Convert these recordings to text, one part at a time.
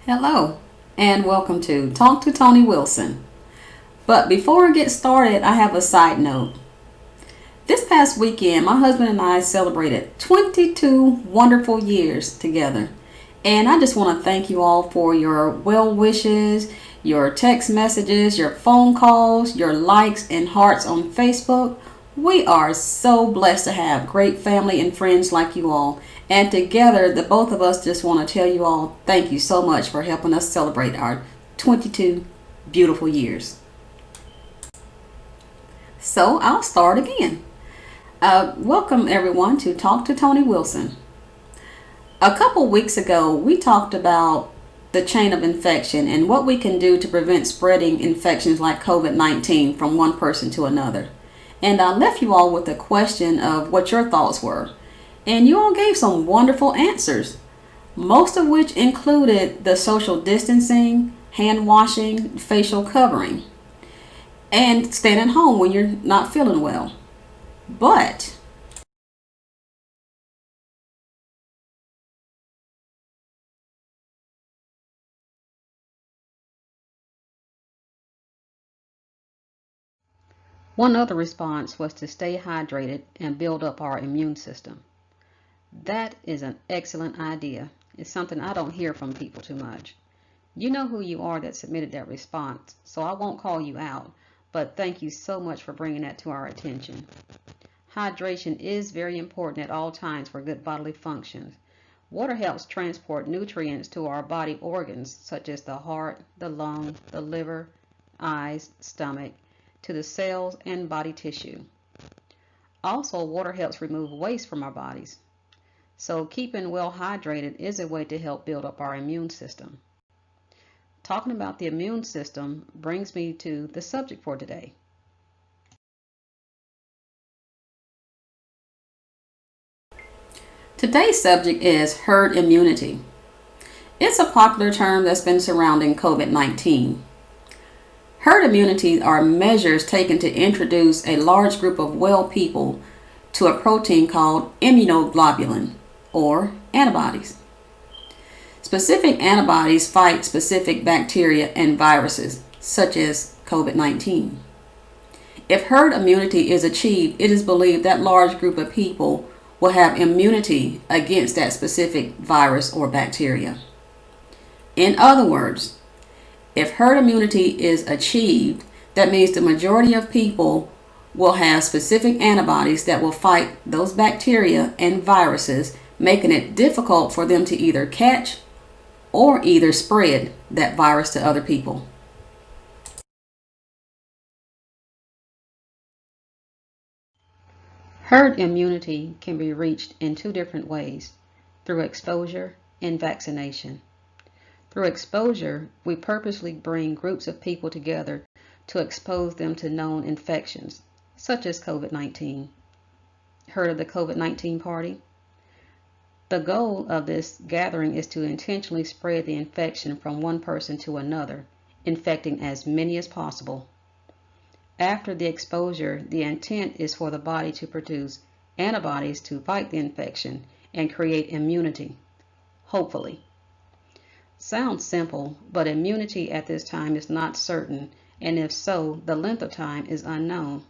Hello, and welcome to Talk to Tony Wilson. But before I get started, I have a side note. This past weekend, my husband and I celebrated 22 wonderful years together. And I just want to thank you all for your well wishes, your text messages, your phone calls, your likes and hearts on Facebook. We are so blessed to have great family and friends like you all. And together, the both of us just want to tell you all thank you so much for helping us celebrate our 22 beautiful years. So I'll start again. Welcome everyone to Talk to Tony Wilson. A couple weeks ago, we talked about the chain of infection and what we can do to prevent spreading infections like COVID-19 from one person to another. And I left you all with a question of what your thoughts were. And you all gave some wonderful answers, most of which included the social distancing, hand washing, facial covering, and staying at home when you're not feeling well. But one other response was to stay hydrated and build up our immune system. That is an excellent idea. It's something I don't hear from people too much. You know who you are that submitted that response, so I won't call you out, but thank you so much for bringing that to our attention. Hydration is very important at all times for good bodily functions. Water helps transport nutrients to our body organs, such as the heart, the lung, the liver, eyes, stomach, to the cells and body tissue. Also, water helps remove waste from our bodies. So keeping well hydrated is a way to help build up our immune system. Talking about the immune system brings me to the subject for today. Today's subject is herd immunity. It's a popular term that's been surrounding COVID-19. Herd immunity are measures taken to introduce a large group of well people to a protein called immunoglobulin, or antibodies. Specific antibodies fight specific bacteria and viruses, such as COVID-19. If herd immunity is achieved, it is believed that large group of people will have immunity against that specific virus or bacteria. In other words, if herd immunity is achieved, that means the majority of people will have specific antibodies that will fight those bacteria and viruses, making it difficult for them to either catch or either spread that virus to other people. Herd immunity can be reached in two different ways, through exposure and vaccination. Through exposure, we purposely bring groups of people together to expose them to known infections, such as COVID-19. Heard of the COVID-19 party? The goal of this gathering is to intentionally spread the infection from one person to another, infecting as many as possible. After the exposure, the intent is for the body to produce antibodies to fight the infection and create immunity, hopefully. Sounds simple, but immunity at this time is not certain, and if so, the length of time is unknown.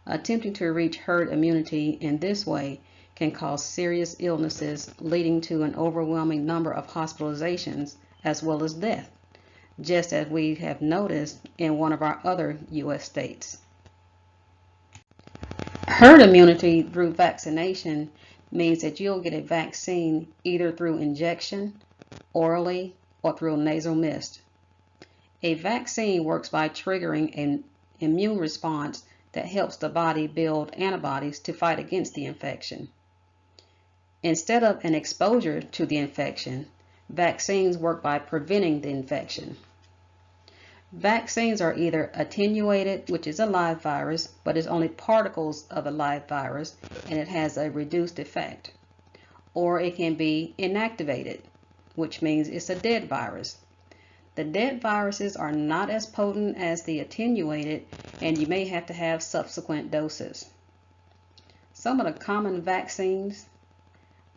Attempting to reach herd immunity in this way can cause serious illnesses, leading to an overwhelming number of hospitalizations as well as death, just as we have noticed in one of our other U.S. states. Herd immunity through vaccination means that you'll get a vaccine either through injection, orally, or through a nasal mist. A vaccine works by triggering an immune response that helps the body build antibodies to fight against the infection. Instead of an exposure to the infection, vaccines work by preventing the infection. Vaccines are either attenuated, which is a live virus, but is only particles of a live virus and it has a reduced effect. Or it can be inactivated, which means it's a dead virus. The dead viruses are not as potent as the attenuated, and you may have to have subsequent doses. Some of the common vaccines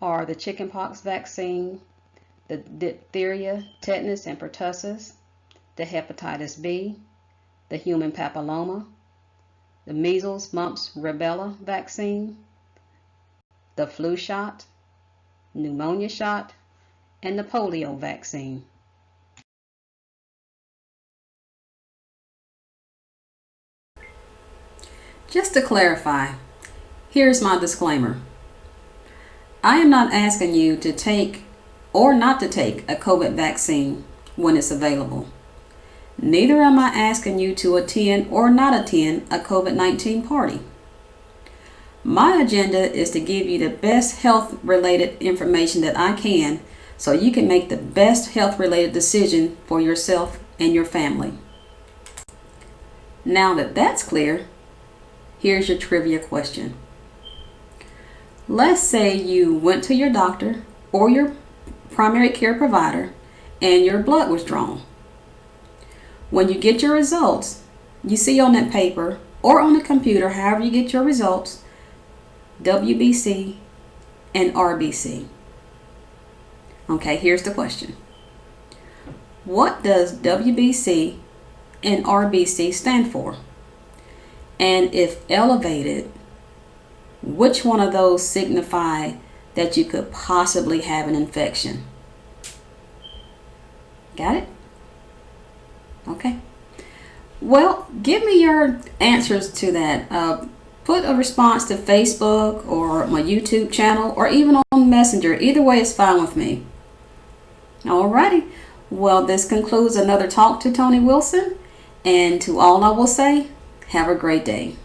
are the chickenpox vaccine, the diphtheria, tetanus, and pertussis, the hepatitis B, the human papilloma, the measles, mumps, rubella vaccine, the flu shot, pneumonia shot, and the polio vaccine. Just to clarify, here's my disclaimer. I am not asking you to take or not to take a COVID vaccine when it's available. Neither am I asking you to attend or not attend a COVID-19 party. My agenda is to give you the best health-related information that I can so you can make the best health-related decision for yourself and your family. Now that that's clear, here's your trivia question. Let's say you went to your doctor or your primary care provider and your blood was drawn. When you get your results, you see on that paper or on the computer, however you get your results, WBC and RBC. Okay, here's the question. What does WBC and RBC stand for? And if elevated, which one of those signify that you could possibly have an infection? Got it? Okay. Well, give me your answers to that. Put a response to Facebook or my YouTube channel or even on Messenger. Either way is fine with me. Alrighty. Well, this concludes another Talk to Tony Wilson. And to all I will say, have a great day.